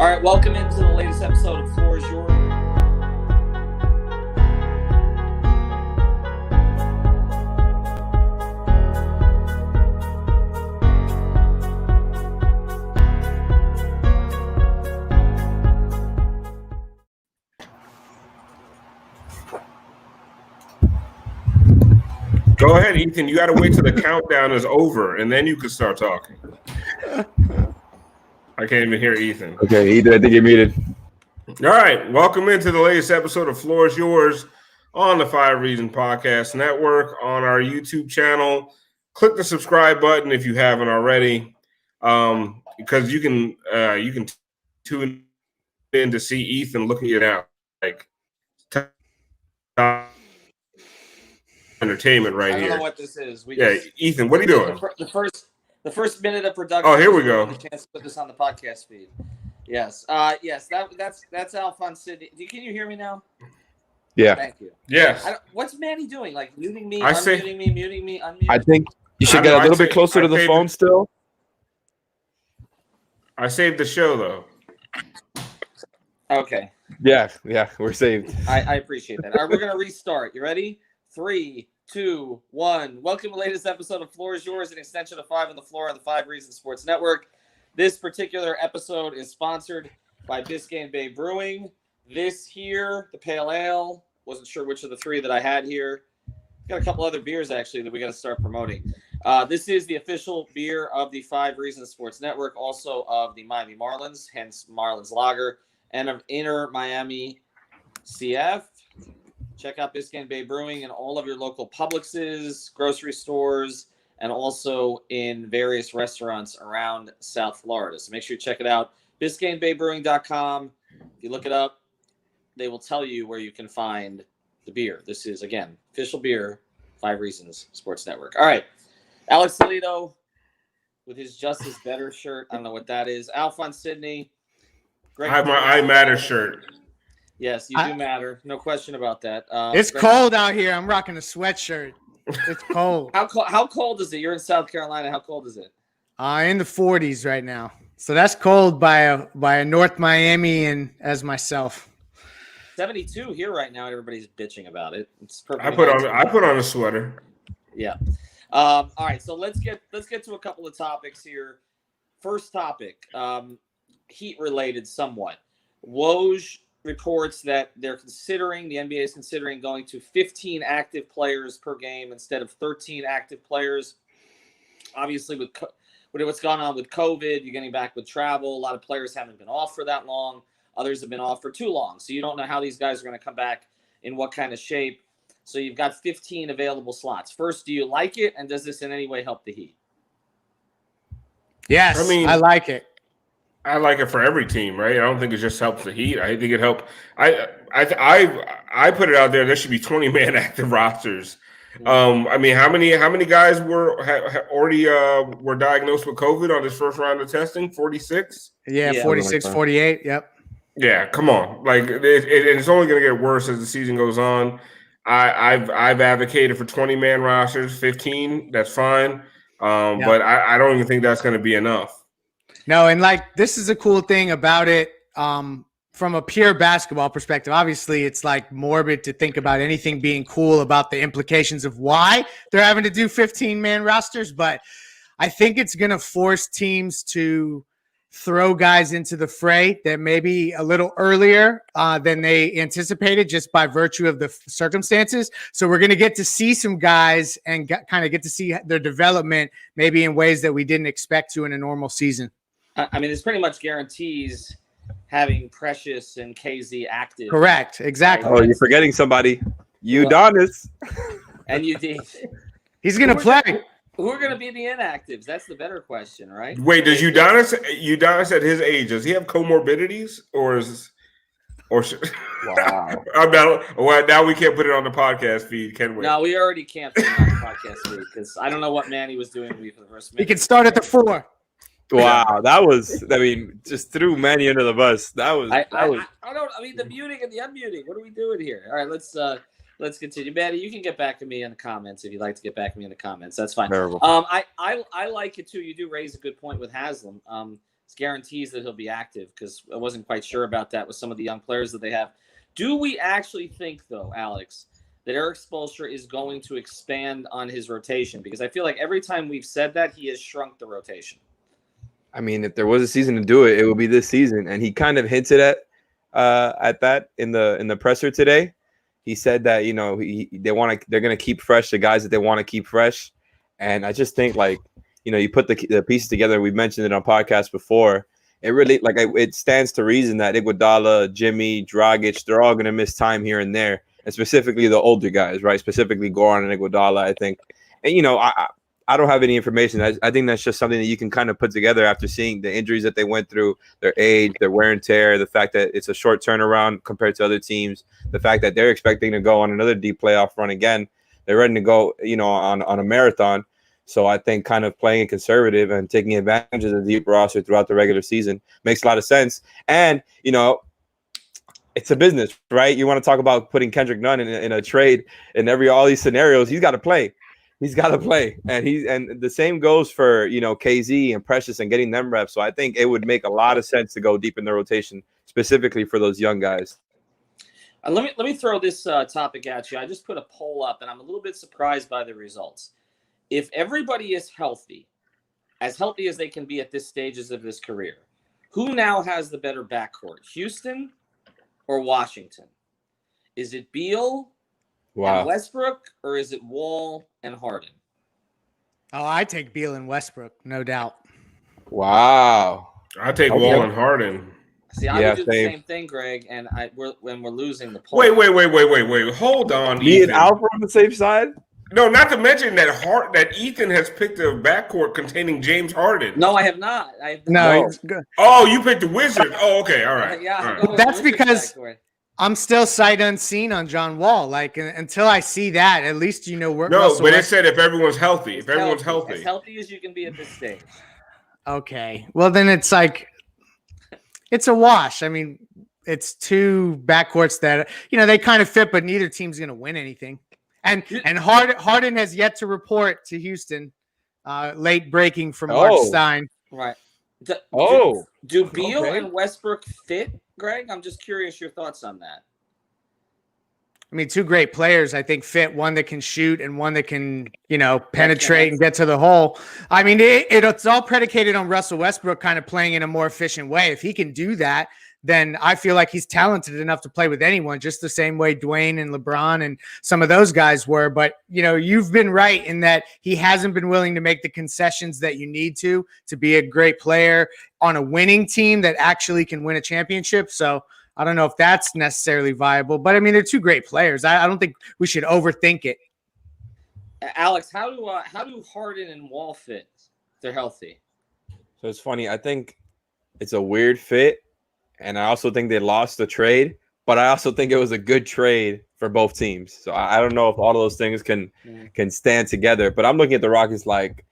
All right, welcome into the latest episode of Floor is Yours. Go ahead, Ethan. You got to wait till the countdown is over, and then you can start talking. I can't even hear Ethan. Okay, Ethan, I think you're muted. All right, welcome into the latest episode of Floor is Yours on the 5 Reason Podcast Network on our YouTube channel. Click the subscribe button if you haven't already, because you can tune in to see Ethan looking it out like entertainment right here. I don't know what this is. Ethan, what are you doing? The first minute of production. Oh, here we go. A chance to put this on the podcast feed. Yes. That's Alphonse Sidney. Can you hear me now? Yeah. Thank you. Yes. What's Manny doing? Like muting me, muting me, unmuting. I think you should get a little bit closer to the phone still. I saved the show though. Okay. Yeah, we're saved. I appreciate that. All right, we're gonna restart. You ready? 3, 2, 1. Welcome to the latest episode of Floor is Yours, an extension of 5 on the Floor on the 5 Reasons Sports Network. This particular episode is sponsored by Biscayne Bay Brewing. This here, the Pale Ale, wasn't sure which of the 3 that I had here. Got a couple other beers, actually, that we got to start promoting. This is the official beer of the 5 Reasons Sports Network, also of the Miami Marlins, hence Marlins Lager, and of Inner Miami CF. Check out Biscayne Bay Brewing in all of your local Publixes, grocery stores, and also in various restaurants around South Florida. So make sure you check it out. BiscayneBayBrewing.com. If you look it up, they will tell you where you can find the beer. This is, again, official beer, 5 Reasons Sports Network. All right. Alex Toledo with his Justice Better shirt. I don't know what that is. Alphonse Sidney. I have my I Matter shirt. Yes, you do matter. No question about that. It's cold out here. I'm rocking a sweatshirt. It's cold. How cold is it? You're in South Carolina. How cold is it? In the 40s right now. So that's cold by a North Miami and as myself. 72 here right now. Everybody's bitching about it. It's perfect. I put on a sweater. Yeah. All right. So let's get to a couple of topics here. First topic, heat related somewhat. Woj reports that the NBA is considering going to 15 active players per game instead of 13 active players. Obviously, with what's gone on with COVID, you're getting back with travel. A lot of players haven't been off for that long. Others have been off for too long. So you don't know how these guys are going to come back in what kind of shape. So you've got 15 available slots. First, do you like it? And does this in any way help the Heat? Yes, I like it. I like it for every team, right? I don't think it just helps the Heat. I think it helped. I put it out there. There should be 20-man active rosters. I mean, how many guys were diagnosed with COVID on this first round of testing? 46. Yeah, 46, 48. Yep. Yeah, come on. Like it's only going to get worse as the season goes on. I've advocated for 20-man rosters, 15. That's fine. But I don't even think that's going to be enough. No, and like this is a cool thing about it from a pure basketball perspective. Obviously, it's like morbid to think about anything being cool about the implications of why they're having to do 15-man rosters, but I think it's going to force teams to throw guys into the fray that maybe a little earlier than they anticipated just by virtue of the circumstances. So we're going to get to see some guys and kind of get to see their development maybe in ways that we didn't expect to in a normal season. I mean, this pretty much guarantees having Precious and KZ active. Correct. Exactly. Oh, you're forgetting somebody. Udonis. And UD. He's going to play. Who are going to be the inactives? That's the better question, right? Wait, does Udonis at his age, does he have comorbidities Wow. Now we can't put it on the podcast feed, can we? No, we already can't put it on the podcast feed because I don't know what Manny was doing for the first minute. He can start at the 4. Wow, that was, just threw Manny under the bus. That was. The muting and the unmuting. What are we doing here? All right, let's continue. Manny, you can get back to me in the comments if you'd like to get back to me in the comments. That's fine. Terrible. I like it too. You do raise a good point with Haslam. guarantees that he'll be active, because I wasn't quite sure about that with some of the young players that they have. Do we actually think, though, Alex, that Erik Spoelstra is going to expand on his rotation? Because I feel like every time we've said that, he has shrunk the rotation. I mean, if there was a season to do it, it would be this season. And he kind of hinted at that in the presser today. He said that, you know, they're going to keep fresh the guys that they want to keep fresh. And I just think, like, you know, you put the pieces together. We've mentioned it on podcasts before. It really, like, it stands to reason that Iguodala, Jimmy, Dragic, they're all going to miss time here and there, and specifically the older guys, right? Specifically Goran and Iguodala, I think. And, you know, I don't have any information. I think that's just something that you can kind of put together after seeing the injuries that they went through, their age, their wear and tear, the fact that it's a short turnaround compared to other teams, the fact that they're expecting to go on another deep playoff run again. They're ready to go, you know, on a marathon. So I think kind of playing it conservative and taking advantage of the deep roster throughout the regular season makes a lot of sense. And, you know, it's a business, right? You want to talk about putting Kendrick Nunn in a trade in all these scenarios. He's got to play. He's got to play. And the same goes for, you know, KZ and Precious and getting them reps. So I think it would make a lot of sense to go deep in the rotation, specifically for those young guys. Let me throw this topic at you. I just put a poll up, and I'm a little bit surprised by the results. If everybody is healthy, as healthy as they can be at this stages of his career, who now has the better backcourt, Houston or Washington? Is it Beal and Westbrook, or is it Wall and Harden? Oh, I take Beal and Westbrook, no doubt. Wow. I take Wall and Harden. See, I would do the same thing, Greg, and when we're losing the poll. Wait. Hold on, Me Ethan. and Alfred on the safe side? No, not to mention that Ethan has picked a backcourt containing James Harden. No, I have not. No. It's good. Oh, you picked the Wizards. Oh, okay. All right. Yeah, all right. That's because I'm still sight unseen on John Wall. Like, until I see that, at least, you know, it said if everyone's healthy. If everyone's healthy. As healthy as you can be at this stage. Okay. Well, then it's like, it's a wash. I mean, it's two backcourts that, you know, they kind of fit, but neither team's going to win anything. And Harden has yet to report to Houston. Late breaking from Mark Stein. Right. Do Beal and Westbrook fit, Greg? I'm just curious your thoughts on that. I mean, two great players, I think, fit. One that can shoot and one that can, you know, penetrate and get to the hole. I mean, it's all predicated on Russell Westbrook kind of playing in a more efficient way. If he can do that, then I feel like he's talented enough to play with anyone, just the same way Dwayne and LeBron and some of those guys were. But, you know, you've been right in that he hasn't been willing to make the concessions that you need to be a great player on a winning team that actually can win a championship. So I don't know if that's necessarily viable, but I mean, they're two great players. I don't think we should overthink it. Alex, how do Harden and Wall fit if they're healthy? So it's funny. I think it's a weird fit. And I also think they lost the trade, but I also think it was a good trade for both teams. So I don't know if all of those things can stand together. But I'm looking at the Rockets like,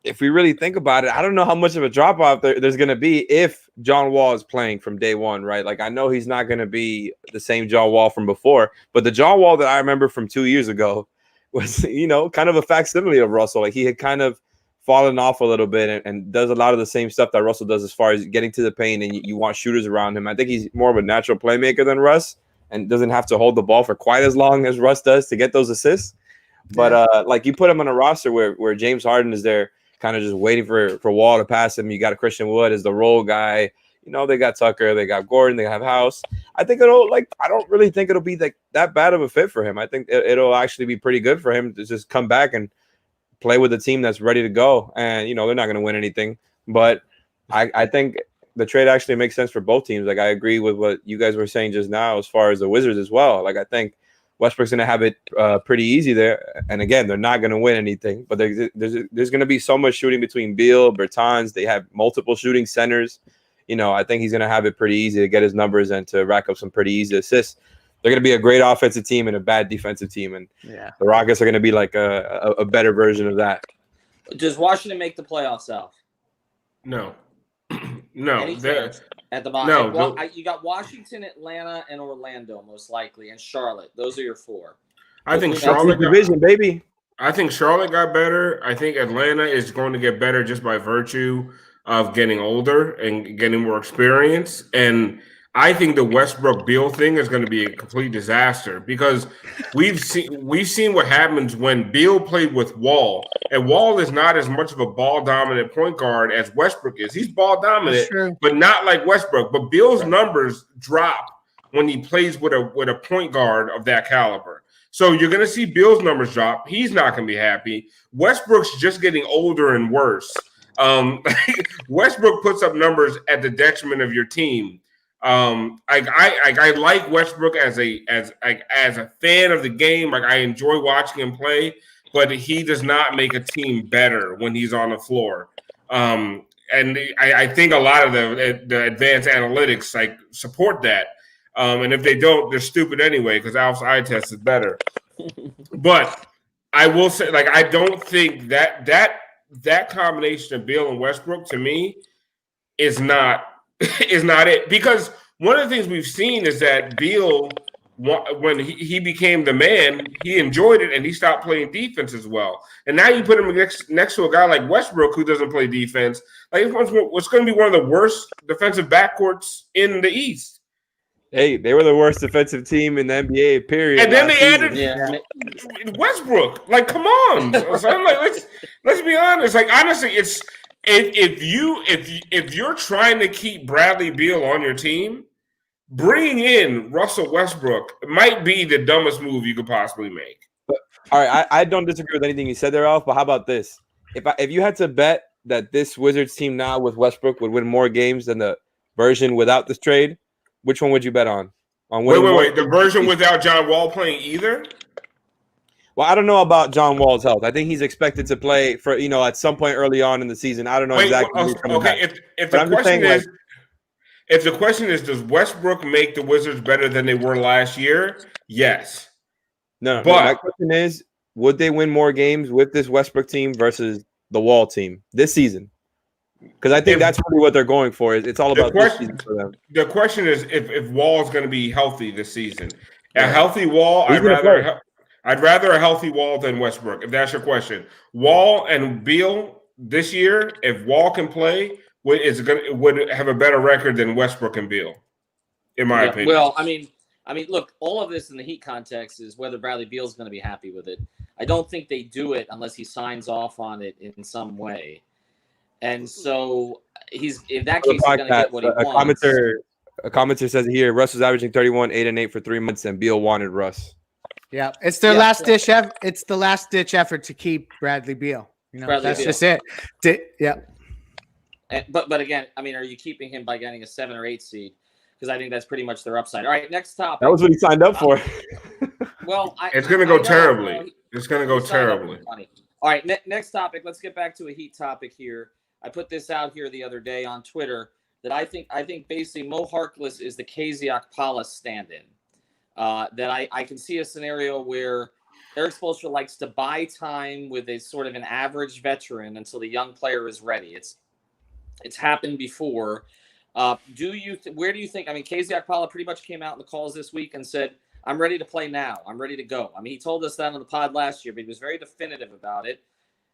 if we really think about it, I don't know how much of a drop off there's going to be if John Wall is playing from day one, right? Like, I know he's not going to be the same John Wall from before, but the John Wall that I remember from 2 years ago was, you know, kind of a facsimile of Russell. Like, he had kind of fallen off a little bit and does a lot of the same stuff that Russell does as far as getting to the paint, and you want shooters around him. I think he's more of a natural playmaker than Russ and doesn't have to hold the ball for quite as long as Russ does to get those assists. But like, you put him on a roster where James Harden is there kind of just waiting for Wall to pass him. You got a Christian Wood as the role guy. You know, they got Tucker, they got Gordon, they have House. I think I don't really think it'll be that bad of a fit for him. I think it'll actually be pretty good for him to just come back and play with a team that's ready to go. And, you know, they're not going to win anything. But I think the trade actually makes sense for both teams. Like, I agree with what you guys were saying just now as far as the Wizards as well. Like, I think Westbrook's going to have it pretty easy there. And, again, they're not going to win anything. But there's going to be so much shooting between Beal, Bertans. They have multiple shooting centers. You know, I think he's going to have it pretty easy to get his numbers and to rack up some pretty easy assists. They're going to be a great offensive team and a bad defensive team. And the Rockets are going to be like a better version of that. Does Washington make the playoffs, Al? No. No. At the bottom. No. You got Washington, Atlanta, and Orlando most likely, and Charlotte. Those are your four. I think Charlotte division, baby. I think Charlotte got better. I think Atlanta is going to get better just by virtue of getting older and getting more experience. And I think the Westbrook Beal thing is going to be a complete disaster because we've seen what happens when Beal played with Wall, and Wall is not as much of a ball dominant point guard as Westbrook is. He's ball dominant, but not like Westbrook. But Beal's numbers drop when he plays with a point guard of that caliber. So you're going to see Beal's numbers drop. He's not going to be happy. Westbrook's just getting older and worse. Westbrook puts up numbers at the detriment of your team. I like Westbrook as a fan of the game. Like, I enjoy watching him play, but he does not make a team better when he's on the floor. And I think a lot of the advanced analytics support that. And if they don't, they're stupid anyway because Alf's eye test is better. But I will say, I don't think that combination of Beal and Westbrook to me is not it, because one of the things we've seen is that Beal, when he became the man, he enjoyed it and he stopped playing defense as well. And now you put him next to a guy like Westbrook who doesn't play defense. What's going to be one of the worst defensive backcourts in the East. Hey, they were the worst defensive team in the NBA, period. And then they added Westbrook. Come on. So I'm let's be honest. Honestly, it's if you're trying to keep Bradley Beal on your team, bringing in Russell Westbrook might be the dumbest move you could possibly make. All right, I don't disagree with anything you said there, Alf, but how about this? If you had to bet that this Wizards team now with Westbrook would win more games than the version without this trade, which one would you bet on? Wait. The version without John Wall playing either? Well, I don't know about John Wall's health. I think he's expected to play for, at some point early on in the season. I don't know exactly. Okay, if the question is, does Westbrook make the Wizards better than they were last year? Yes. No, but my question is, would they win more games with this Westbrook team versus the Wall team this season? Because I think that's really what they're going for. It's all about this season for them. The question is if Wall is going to be healthy this season. A healthy Wall, I'd rather a healthy Wall than Westbrook, if that's your question. Wall and Beal this year, if Wall can play, would have a better record than Westbrook and Beal, in my opinion. Well, I mean, look, all of this in the Heat context is whether Bradley Beal is going to be happy with it. I don't think they do it unless he signs off on it in some way. And so he's in that case going to get what he wants. A commenter says here, Russ was averaging 31, 8 and 8 for 3 months, and Beal wanted Russ. Yeah, it's their last ditch effort. It's the last ditch effort to keep Bradley Beal. That's just it. But again, are you keeping him by getting a 7 or 8 seed? Because I think that's pretty much their upside. All right, next topic. That was what he signed up for. It's going to go terribly. It's going to go terribly. All right, next topic. Let's get back to a Heat topic here. I put this out here the other day on Twitter that I think basically Mo Harkless is the KZ Okpala stand-in. That I can see a scenario where Eric Spoelstra likes to buy time with a sort of an average veteran until the young player is ready. It's happened before. Where do you think? KZ Okpala pretty much came out in the calls this week and said, "I'm ready to play now. I'm ready to go." He told us that on the pod last year, but he was very definitive about it.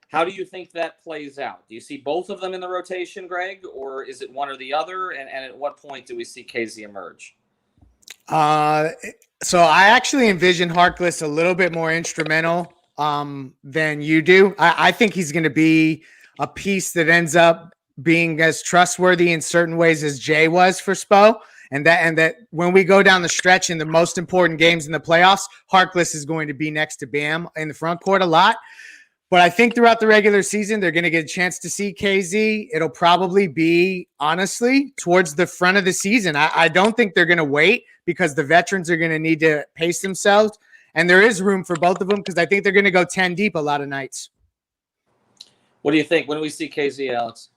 How do you think that plays out? Do you see both of them in the rotation, Greg, or is it one or the other? And at what point do we see KZ emerge? So I actually envision Harkless a little bit more instrumental than you do. I think he's going to be a piece that ends up being as trustworthy in certain ways as Jay was for Spo. And that when we go down the stretch in the most important games in the playoffs, Harkless is going to be next to Bam in the front court a lot. But I think throughout the regular season, they're going to get a chance to see KZ. It'll probably be, honestly, towards the front of the season. I don't think they're going to wait because the veterans are going to need to pace themselves. And there is room for both of them because I think they're going to go 10 deep a lot of nights. What do you think? When do we see KZ, Alex?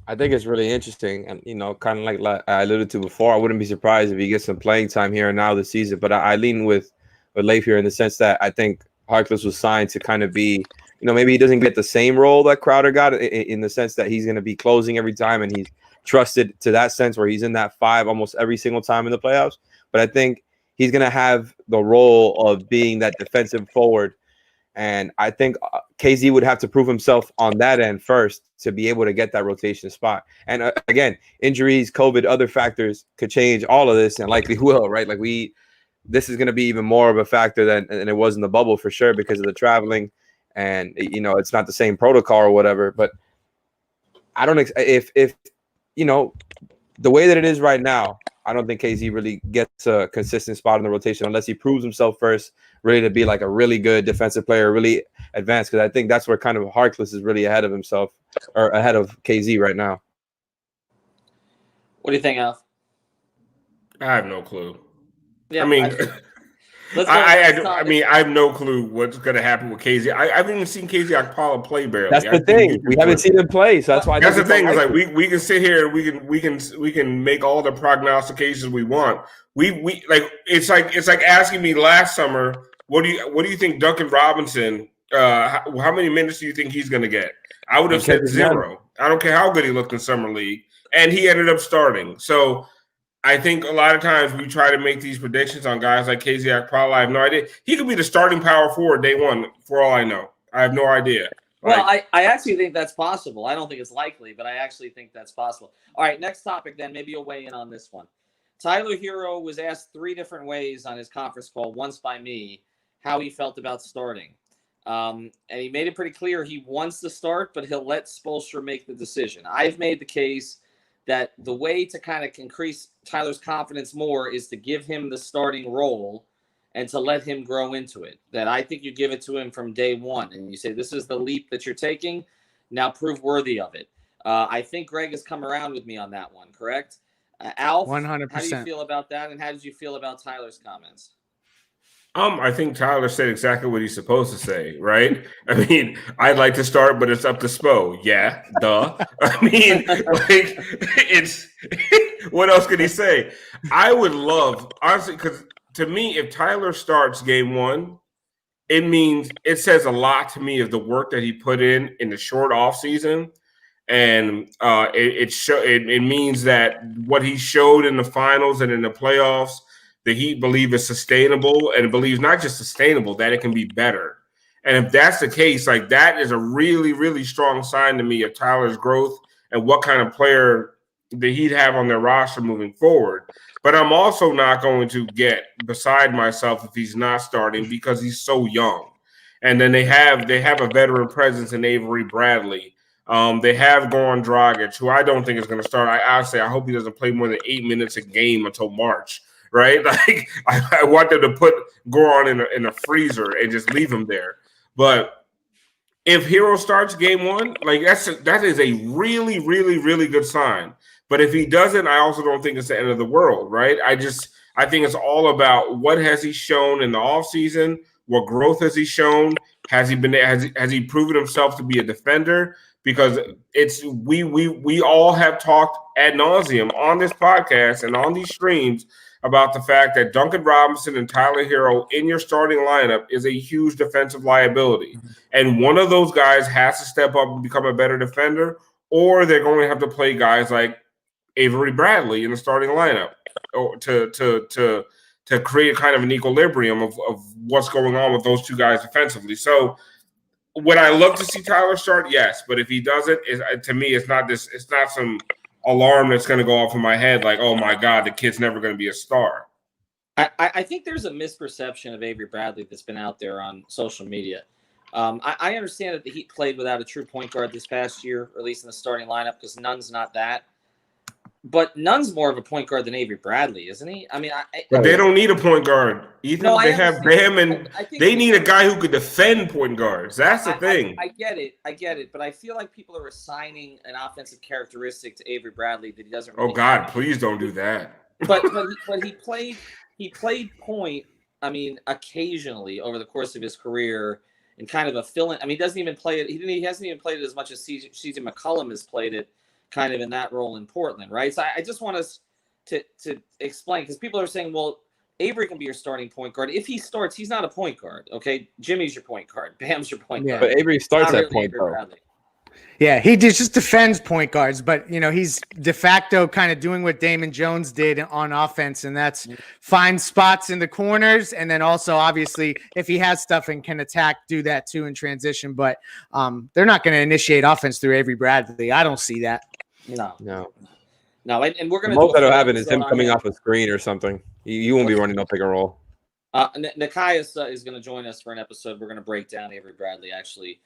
I think it's really interesting. And, kind of like I alluded to before, I wouldn't be surprised if he gets some playing time here and now this season. But I lean with Leif here in the sense that I think Harkless was signed to kind of be, maybe he doesn't get the same role that Crowder got in the sense that he's going to be closing every time and he's trusted to that sense where he's in that 5 almost every single time in the playoffs. But I think he's going to have the role of being that defensive forward. And I think KZ would have to prove himself on that end first to be able to get that rotation spot. And again, injuries, COVID, other factors could change all of this and likely will, right? Like this is going to be even more of a factor than it was in the bubble for sure because of the traveling and, you know, it's not the same protocol or whatever. But I don't if you know, the way that it is right now, I don't think KZ really gets a consistent spot in the rotation unless he proves himself first, really to be like a really good defensive player, really advanced. Because I think that's where kind of Harkless is really ahead of himself or ahead of KZ right now. What do you think, Alf? I have no clue. Yeah, I mean, I have no clue what's going to happen with KZ. I haven't even seen KZ Okpala play barely. That's the thing. We haven't seen him play, so that's why. That's the thing. Is like we can sit here and we can make all the prognostications we want. We like it's like asking me last summer, what do you think Duncan Robinson? How many minutes do you think he's going to get? I would have said 0. I don't care how good he looked in summer league, and he ended up starting. So I think a lot of times we try to make these predictions on guys like KZ Okpala. I have no idea. He could be the starting power forward day one, for all I know. I have no idea. Well, I actually think that's possible. I don't think it's likely, but I actually think that's possible. All right, next topic then. Maybe you'll weigh in on this one. Tyler Herro was asked 3 different ways on his conference call, once by me, how he felt about starting. And he made it pretty clear he wants to start, but he'll let Spoelstra make the decision. I've made the case that the way to kind of increase Tyler's confidence more is to give him the starting role and to let him grow into it. That I think you give it to him from day one and you say, this is the leap that you're taking. Now prove worthy of it. I think Greg has come around with me on that one, correct? Alf, 100%. How do you feel about that? And how did you feel about Tyler's comments? I think Tyler said exactly what he's supposed to say, right? I mean, I'd like to start, but it's up to Spo. Yeah, duh. I mean, like, it's what else could he say? I would love, honestly, because to me, if Tyler starts game 1, it says a lot to me of the work that he put in the short off season, and it means that what he showed in the finals and in the playoffs, the Heat believe is sustainable, and believes not just sustainable, that it can be better. And if that's the case, like that is a really, really strong sign to me of Tyler's growth and what kind of player the Heat have on their roster moving forward. But I'm also not going to get beside myself if he's not starting because he's so young. And then they have a veteran presence in Avery Bradley. They have Goran Dragic, who I don't think is going to start. I hope he doesn't play more than 8 minutes a game until March. Right, like I want them to put Goran in a freezer and just leave him there. But if Herro starts game 1, like that is a really, really, really good sign. But if he doesn't, I also don't think it's the end of the world, right? I think it's all about what has he shown in the offseason, what growth has he shown, has he proven himself to be a defender? Because we all have talked ad nauseum on this podcast and on these streams about the fact that Duncan Robinson and Tyler Herro in your starting lineup is a huge defensive liability. And one of those guys has to step up and become a better defender, or they're going to have to play guys like Avery Bradley in the starting lineup to create kind of an equilibrium of what's going on with those two guys defensively. So would I love to see Tyler start? Yes. But if he doesn't, to me, it's not some alarm that's going to go off in my head like, oh my God, the kid's never going to be a star. I think there's a misperception of Avery Bradley that's been out there on social media. I understand that the Heat played without a true point guard this past year, or at least in the starting lineup, because Nunn's not that. But Nunn's more of a point guard than Avery Bradley, isn't he? I mean, but they don't need a point guard. Ethan, no, they have Bam, and they need a guy who could defend point guards. That's the thing. I get it. But I feel like people are assigning an offensive characteristic to Avery Bradley that he doesn't. Really oh God, please don't do that. But he played point. I mean, occasionally over the course of his career, in kind of a fill-in. I mean, he doesn't even play it. He hasn't even played it as much as CJ McCollum has played it, kind of in that role in Portland, right? So I just want us to explain, because people are saying, well, Avery can be your starting point guard. If he starts, he's not a point guard, okay? Jimmy's your point guard. Bam's your point guard. But Avery starts at point guard. Yeah, he just defends point guards, but he's de facto kind of doing what Damon Jones did on offense, and that's find spots in the corners, and then also obviously if he has stuff and can attack, do that too in transition. But they're not going to initiate offense through Avery Bradley. I don't see that. No. And we're The going to most that'll happen is him coming off a screen or something. You won't be running no pick and roll. Nikias is going to join us for an episode. We're going to break down Avery Bradley, actually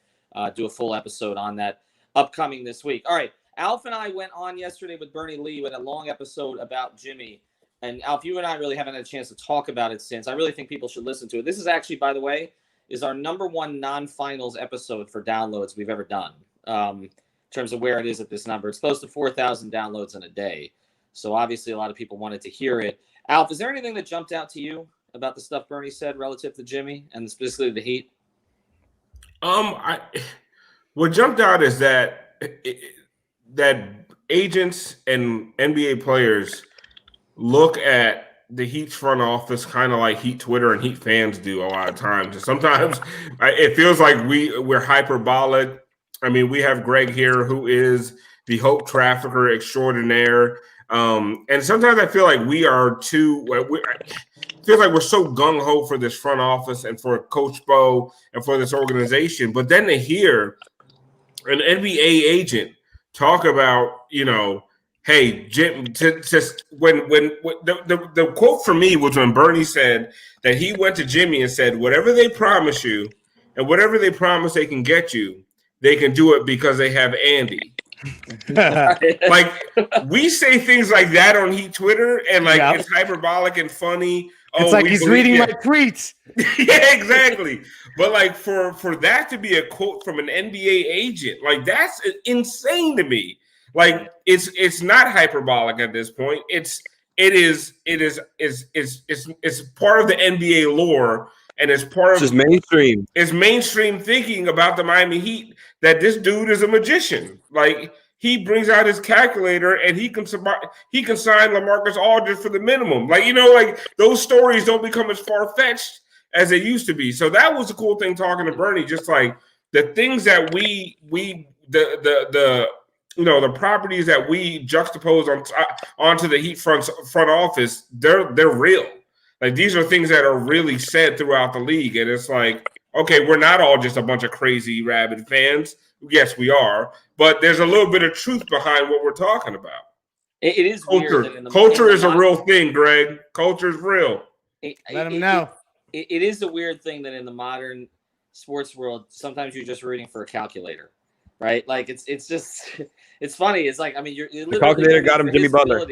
do a full episode on that upcoming this week. All right. Alf and I went on yesterday with Bernie Lee with a long episode about Jimmy. And Alf, you and I really haven't had a chance to talk about it since. I really think people should listen to it. This is actually, by the way, is our number one non-finals episode for downloads we've ever done. In terms of where it is at this number, it's close to 4,000 downloads in a day. So obviously a lot of people wanted to hear it. Alf, is there anything that jumped out to you about the stuff Bernie said relative to Jimmy and specifically the Heat? What jumped out is that agents and NBA players look at the Heat's front office kind of like Heat Twitter and Heat fans do a lot of times. And sometimes it feels like we're hyperbolic. I mean, we have Greg here, who is the hope trafficker extraordinaire. And sometimes I feel like we are too. It feels like we're so gung ho for this front office and for Coach Bo and for this organization. But then to hear an NBA agent talk about, hey, Jim, just when the quote for me was when Bernie said that he went to Jimmy and said, whatever they promise you and whatever they promise they can get you, they can do it because they have Andy. Like, we say things like that on Heat Twitter, and it's hyperbolic and funny. It's like he's reading my tweets. Yeah, exactly. But for that to be a quote from an NBA agent, that's insane to me. It's not hyperbolic at this point. It's part of the NBA lore, and it's part of just mainstream. It's mainstream thinking about the Miami Heat that this dude is a magician. He brings out his calculator and he can sign LaMarcus Aldridge for the minimum. Those stories don't become as far-fetched as they used to be. So that was a cool thing talking to Bernie, just like the things that the properties that we juxtapose onto the Heat front office, they're real. These are things that are really said throughout the league. And it's like, okay, we're not all just a bunch of crazy, rabid fans. Yes, we are. But there's a little bit of truth behind what we're talking about. It is culture. Weird Culture is a real thing, Greg. Culture is real. Let them know. It is a weird thing that in the modern sports world, sometimes you're just rooting for a calculator, right? It's just, it's funny. It's you're the calculator got him Jimmy Butler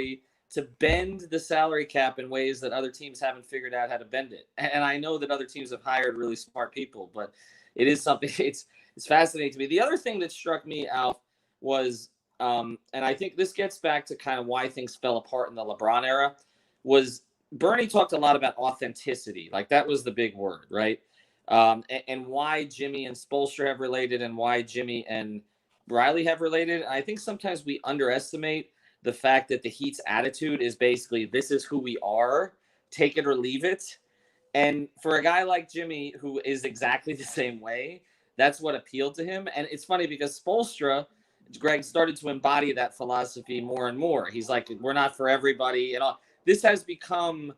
to bend the salary cap in ways that other teams haven't figured out how to bend it. And I know that other teams have hired really smart people, but it is something. It's fascinating to me. The other thing that struck me, Alf, was, and I think this gets back to kind of why things fell apart in the LeBron era, was Bernie talked a lot about authenticity. That was the big word, right? And why Jimmy and Spoelstra have related and why Jimmy and Riley have related. I think sometimes we underestimate the fact that the Heat's attitude is basically, this is who we are, take it or leave it. And for a guy like Jimmy, who is exactly the same way, that's what appealed to him. And it's funny because Spoelstra, Greg, started to embody that philosophy more and more. He's like, we're not for everybody. And all. This has become,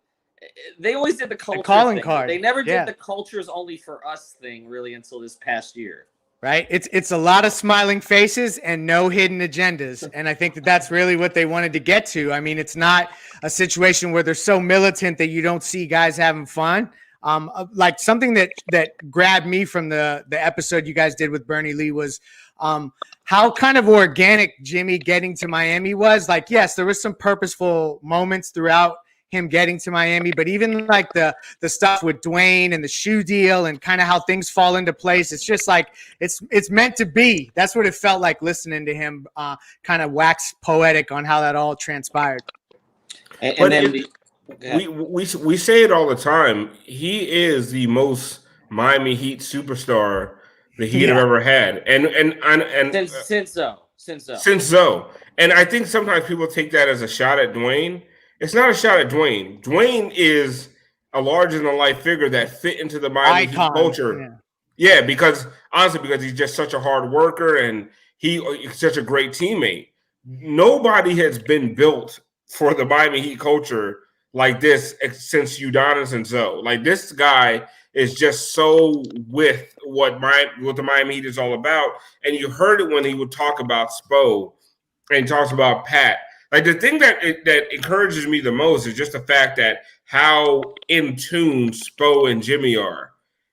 they always did the culture calling thing. card. They never did the culture's only for us thing really until this past year. Right. It's a lot of smiling faces and no hidden agendas. And I think that's really what they wanted to get to. I mean, it's not a situation where they're so militant that you don't see guys having fun. Something that grabbed me from the episode you guys did with Bernie Lee was how kind of organic Jimmy getting to Miami was. Yes, there was some purposeful moments throughout him getting to Miami, but even the stuff with Dwayne and the shoe deal and kind of how things fall into place, it's just it's meant to be. That's what it felt like listening to him kind of wax poetic on how that all transpired. We say it all the time. He is the most Miami Heat superstar the Heat have ever had, and since so. And I think sometimes people take that as a shot at Dwayne. It's not a shot at Dwayne. Dwayne is a larger-than-life figure that fit into the Miami Heat culture. Yeah, because he's just such a hard worker, and he's such a great teammate. Nobody has been built for the Miami Heat culture like this since Udonis and Zoe. Like, this guy is just so with what the Miami Heat is all about. And you heard it when he would talk about Spo and talks about Pat. Like, the thing that encourages me the most is just the fact that how in tune Spo and Jimmy are.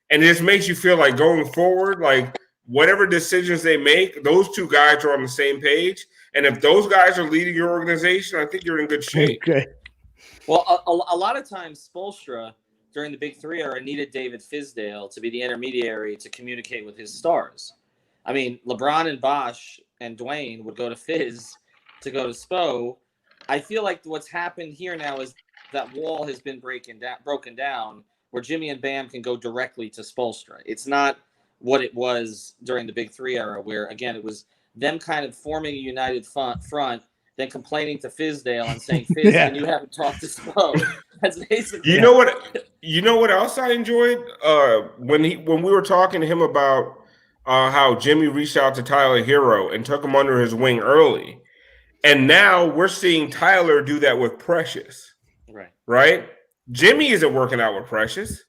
And it just makes you feel like going forward, like whatever decisions they make, those two guys are on the same page. And if those guys are leading your organization, I think you're in good shape. Okay. Well, a lot of times Spoelstra during the Big Three era needed David Fizdale to be the intermediary to communicate with his stars. I mean, LeBron and Bosh and Dwayne would go to Fizz to go to Spo. I feel like what's happened here now is that wall has been broken down where Jimmy and Bam can go directly to Spoelstra. It's not what it was during the Big Three era where, again, it was them kind of forming a united front, then complaining to Fizdale and saying, Fizz, and you haven't talked to Spo. That's basically You know what else I enjoyed? When we were talking to him about how Jimmy reached out to Tyler Herro and took him under his wing early. And now we're seeing Tyler do that with Precious. Right? Jimmy isn't working out with Precious.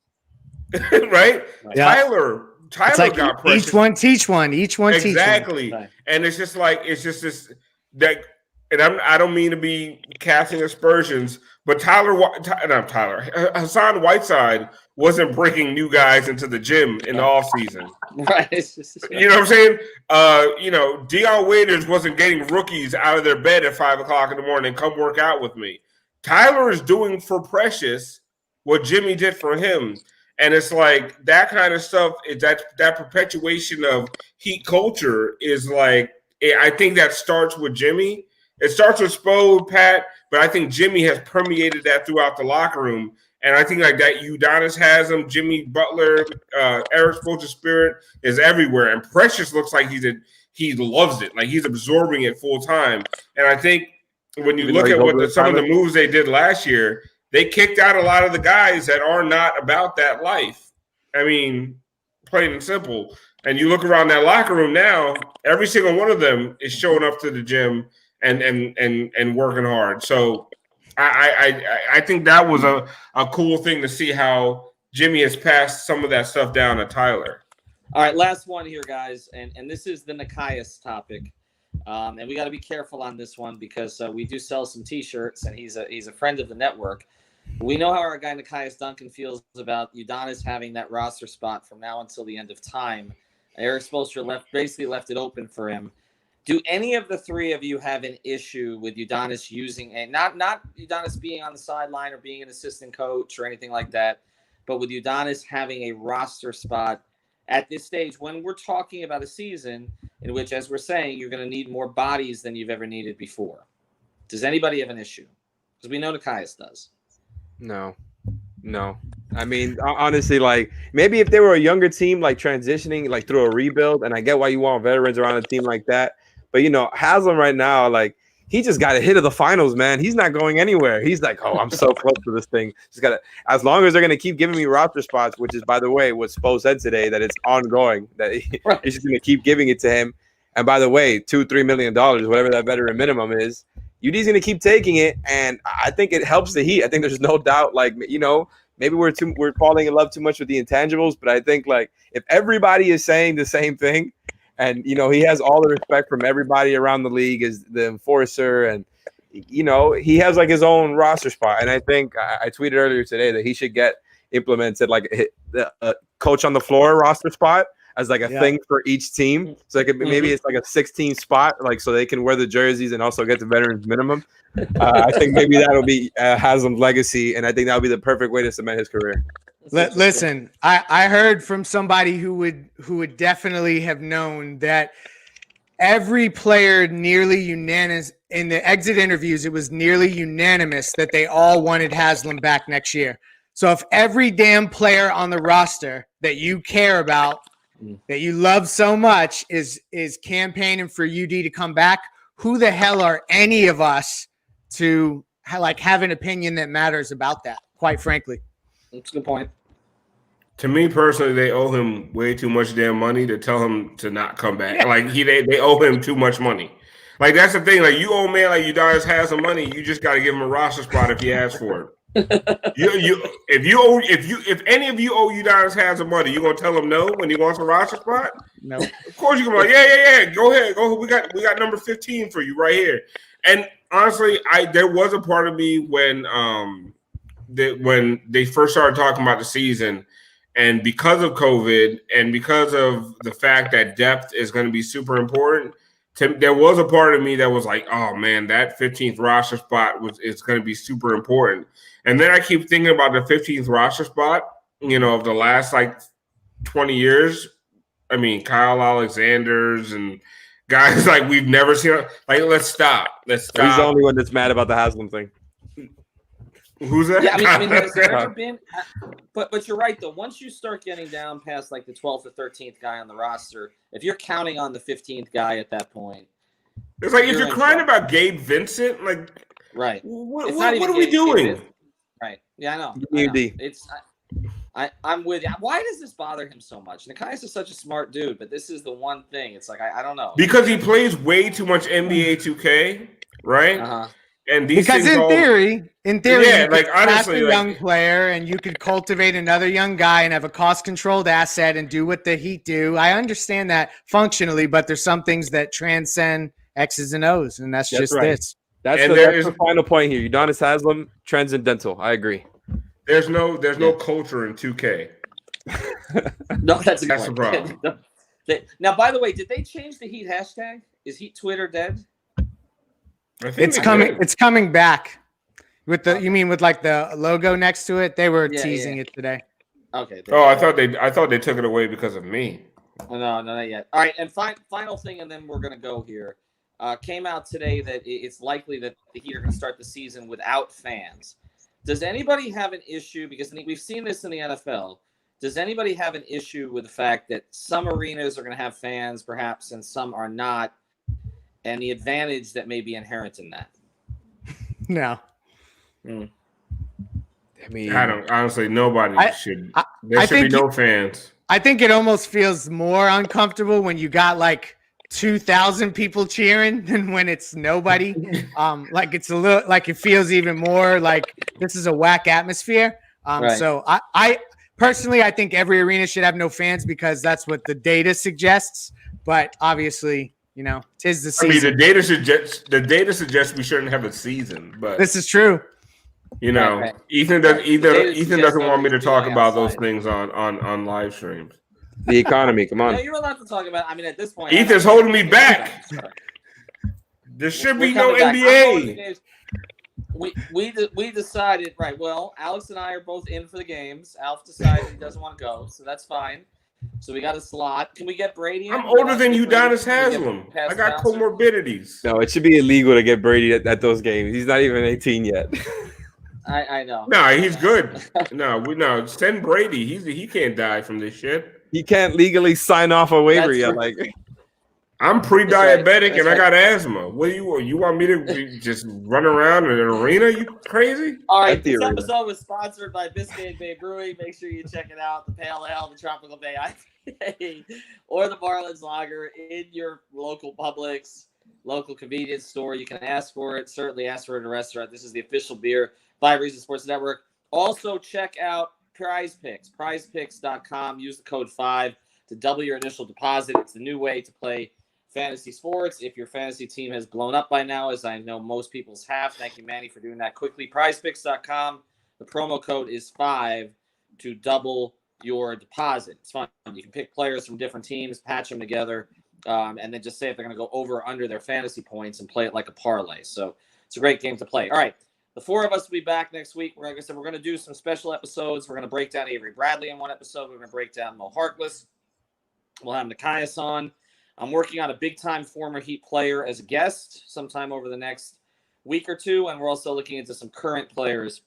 Right? Yeah. Tyler like got Precious. Each one teach one. Exactly. Teach one. And it's just this that, and I don't mean to be casting aspersions, but Hassan Whiteside wasn't bringing new guys into the gym in the off season. Right. You know what I'm saying? Deion Waiters wasn't getting rookies out of their bed at 5:00 in the morning. Come work out with me. Tyler is doing for Precious what Jimmy did for him. And it's like that kind of stuff, that perpetuation of Heat culture is like, I think that starts with Jimmy. It starts with Spo, Pat, but I think Jimmy has permeated that throughout the locker room. And I think like that Udonis has him, Jimmy Butler, Eric Spoelstra's spirit is everywhere. And Precious looks like he loves it. Like he's absorbing it full time. And I think when you look at some of the moves they did last year, they kicked out a lot of the guys that are not about that life. I mean, plain and simple. And you look around that locker room now, every single one of them is showing up to the gym and working hard. So I think that was a cool thing to see how Jimmy has passed some of that stuff down to Tyler. All right, last one here, guys. And this is the Nekias topic. And we got to be careful on this one because we do sell some T-shirts, and he's a friend of the network. We know how our guy Nekias Duncan feels about Udonis having that roster spot from now until the end of time. Eric Spoelstra basically left it open for him. Do any of the three of you have an issue with Udonis using not Udonis being on the sideline or being an assistant coach or anything like that, but with Udonis having a roster spot at this stage when we're talking about a season in which, as we're saying, you're going to need more bodies than you've ever needed before? Does anybody have an issue? Because we know Nekias does. No. I mean, honestly, like maybe if they were a younger team, like transitioning, like through a rebuild, and I get why you want veterans around a team like that. But Haslam right now, like he just got a hit of the finals, man. He's not going anywhere. He's like, oh, I'm so close to this thing. Just gotta, as long as they're gonna keep giving me roster spots, which is, by the way, what Spo said today, that it's ongoing, that he's just gonna keep giving it to him. And by the way, $2-3 million, whatever that veteran minimum is, UD's going to keep taking it, and I think it helps the Heat. I think there's no doubt, like, maybe we're falling in love too much with the intangibles, but I think, like, if everybody is saying the same thing, and, he has all the respect from everybody around the league as the enforcer, and, he has, like, his own roster spot. And I think I tweeted earlier today that he should get implemented, like, the coach on the floor roster spot as like a thing for each team. So maybe it's like a 16 spot, like so they can wear the jerseys and also get the veterans minimum. I think maybe that'll be Haslam's legacy, and I think that'll be the perfect way to cement his career. Listen, I heard from somebody who would definitely have known that every player nearly unanimous in the exit interviews. It was nearly unanimous that they all wanted Haslam back next year. So if every damn player on the roster that you care about, that you love so much is campaigning for UD to come back, who the hell are any of us to have an opinion that matters about that, quite frankly? That's a good point. To me personally, they owe him way too much damn money to tell him to not come back. Yeah. Like they owe him too much money. Like that's the thing. Like you owe man like Udonis has some money, you just got to give him a roster spot if he asks for it. If any of you owe Udonis has some money, you gonna tell him no when he wants a roster spot? No. Of course you gonna be like, yeah. Go ahead. We got number 15 for you right here. And honestly, there was a part of me when they first started talking about the season. And because of COVID and because of the fact that depth is going to be super important, there was a part of me that was like, oh, man, that 15th roster spot is going to be super important. And then I keep thinking about the 15th roster spot, of the last, 20 years. I mean, Kyle Alexander's and guys like we've never seen. Like, let's stop. He's the only one that's mad about the Haslam thing. Who's that? Yeah, I mean has there ever been? But you're right though. Once you start getting down past the 12th or 13th guy on the roster, if you're counting on the 15th guy at that point, it's like if you're crying about Gabe Vincent, right? What are we doing? Right? Yeah, I know. It's I'm with you. Why does this bother him so much? Nekias is such a smart dude, but this is the one thing. It's like I don't know. Because he plays way too much NBA 2K, right? Uh-huh. And these because in theory, yeah, you could honestly, draft a young player and you could cultivate another young guy and have a cost-controlled asset and do what the Heat do. I understand that functionally, but there's some things that transcend X's and O's, and that's just right. this. That's the final point here. Udonis Haslam, transcendental. I agree. There's no culture in 2K. No, that's the problem. Now, by the way, did they change the Heat hashtag? Is Heat Twitter dead? It's coming. It's coming back. With the the logo next to it? They were teasing it today. Okay. I thought they took it away because of me. No, not yet. All right, and final thing, and then we're gonna go here. Came out today that it's likely that the Heat are going to start the season without fans. Does anybody have an issue? Because we've seen this in the NFL. Does anybody have an issue with the fact that some arenas are going to have fans, perhaps, and some are not, and the advantage that may be inherent in that? No. I mean, I don't. Honestly, nobody should. There should be no fans. I think it almost feels more uncomfortable when you got 2,000 people cheering than when it's nobody. It's a little it feels even more like this is a whack atmosphere. Right. So I personally, I think every arena should have no fans because that's what the data suggests. But obviously, tis the season. I mean, the data suggests we shouldn't have a season, but this is true. Right. Ethan doesn't want me to talk about those things on live streams. The economy, come on. No, you're allowed to talk about. I mean, at this point, Ethan's holding me back. There should be no NBA. We decided, right? Well, Alex and I are both in for the games. Alf decided he doesn't want to go, so that's fine. So we got a slot. Can we get Brady in? I'm older than Udonis Haslam. I got comorbidities. No, it should be illegal to get Brady at those games. He's not even 18 yet. I know. No, he's good. No, send Brady. He can't die from this shit. He can't legally sign off a waiver yet. I'm pre-diabetic and I got asthma. What do you want me to just run around in an arena? You crazy? All right, this episode was sponsored by Biscayne Bay Brewing. Make sure you check it out. The Pale Ale, the Tropical Bay IPA, or the Marlins Lager in your local Publix, local convenience store. You can ask for it. Certainly ask for it in a restaurant. This is the official beer by Reason Sports Network. Also, check out Prize Picks, prizepicks.com. Use the code 5 to double your initial deposit. It's the new way to play fantasy sports. If your fantasy team has blown up by now, as I know most people's have, thank you, Manny, for doing that quickly. Prizepicks.com. The promo code is 5 to double your deposit. It's fun. You can pick players from different teams, patch them together, and then just say if they're going to go over or under their fantasy points and play it like a parlay. So it's a great game to play. All right. The four of us will be back next week. Like I said, we're going to do some special episodes. We're going to break down Avery Bradley in one episode. We're going to break down Mo Harkless. We'll have Nekias on. I'm working on a big-time former Heat player as a guest sometime over the next week or two, and we're also looking into some current players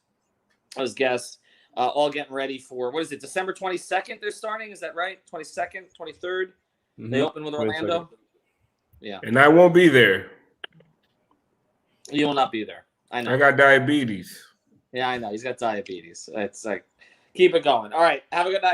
as guests, all getting ready for, December 22nd they're starting? Is that right? 22nd, 23rd? Mm-hmm. They open with Orlando? 22nd. Yeah. And I won't be there. You will not be there. I know. I got diabetes. Yeah, I know. He's got diabetes. It's keep it going. All right. Have a good night.